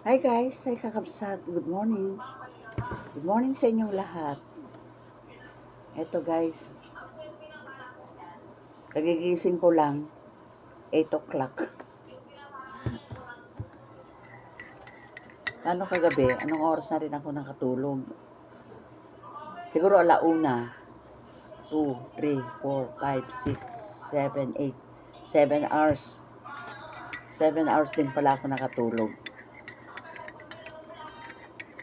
Hi guys, hi kakabsat. Good morning. Good morning sa inyong lahat. Eto guys, nagigising ko lang 8 o'clock. Ano kagabi? Anong oras na rin ako nakatulog? Siguro alauna. 2, 3, 4, 5, 6, 7, 8. 7 hours. 7 hours din pala ako nakatulog.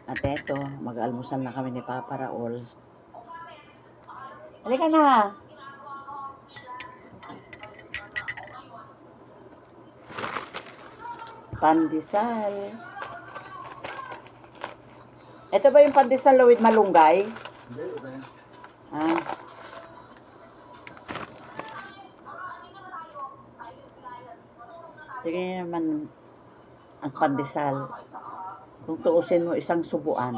At eto, mag-almusal na kami ni Papa Raul. Halika na! Pandesal. Ito ba yung pandesal with malunggay? Hindi, iba yan. Ah, tingnan naman ang pandesal. Kung tuusin mo isang subuan.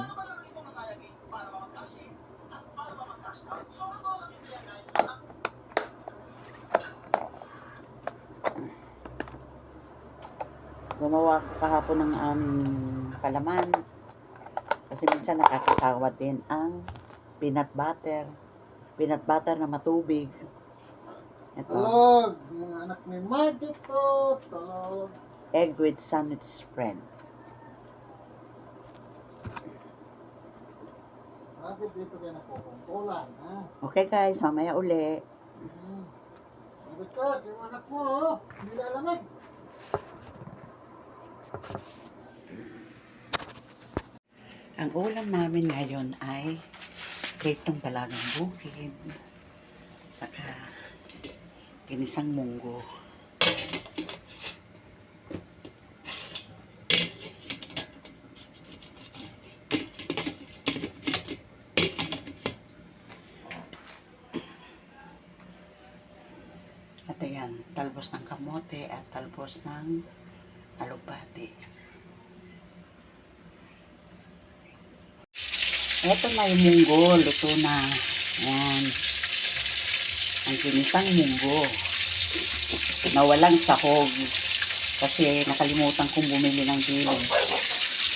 Gumawa ko kahapon ng palaman. Kasi minsan nakakasawa din ang peanut butter. Peanut butter na matubig. Ito, Talog! Mga anak ni Margit po! Talog! egg with sandwich spread. Bakit dito kayo nakukungkulan, ha? Okay guys, mamaya uli. Margit ka, yung anak mo, oh! Hindi lalamig! Ang ulam namin ngayon ay pritong dalagang bukid. Saka ginisang munggo. At ayan, talbos ng kamote at talbos ng alugbati. Eto na yung munggo, luto na. Ayan. Ang ginisang munggo. Na walang sahog. Kasi nakalimutan kong bumili ng dilis.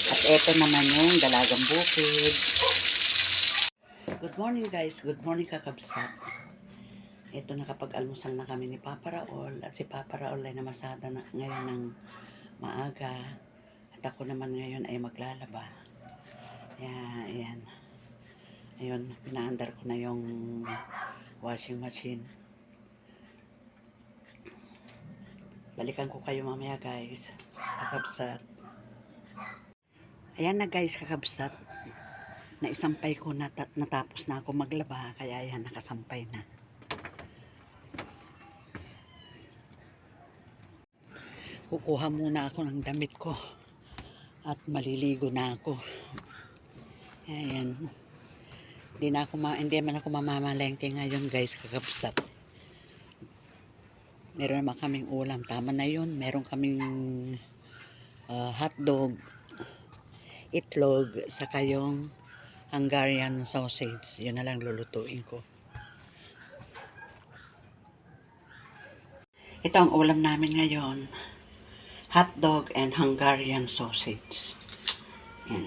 At eto naman yung dalagang bukid. Good morning guys, good morning kakabsat. Ito nakapag-almusal na kami ni Papa Raul. At si Papa Raul ay namasada na ngayon ng maaga. At ako naman ngayon ay maglalaba. Ayan. Ayun, pinaandar ko na yung washing machine. Balikan ko kayo mamaya guys. Kakabsat. Ayan na guys, kakabsat. Naisampay ko na natapos na ako maglaba. Kaya ayan, nakasampay na. Kukuha muna ako ng damit ko. At maliligo na ako. Ayan. Hindi man ako mamamalengke ngayon guys, kakabsat. Meron naman kaming ulam. Tama na yun. Meron kaming hotdog, itlog, saka yung Hungarian sausage. Yun na lang lulutuin ko. Ito ang ulam namin ngayon. Hotdog and Hungarian sausage. Yan.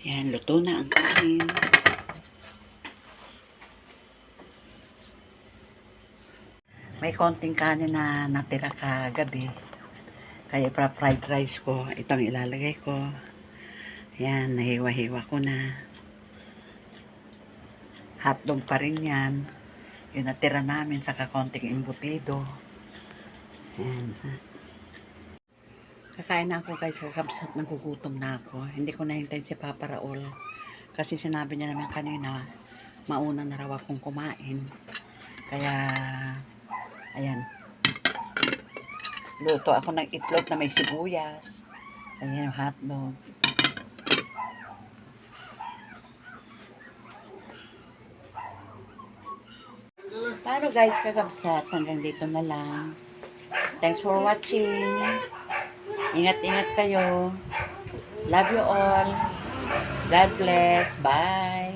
Yan, luto na ang kain. May konting kanin na natira kagabi. Kaya para fried rice ko, itong ilalagay ko. Yan, nahiwa-hiwa ko na. Hotdog pa rin yan. Yung natira namin sa kakonting embutido. Yan. Kakain na ako guys, kakabsat, nagugutom na ako. Hindi ko nahintayin si Papa Raul. Kasi sinabi niya naman kanina, mauna na raw akong kumain. Kaya, ayan. Luto ako ng itlog na may sibuyas. Sa yung hotdog. Paano guys, kakabsat, hanggang dito na lang. Thanks for watching. Ingat-ingat kayo. Love you all. God bless. Bye.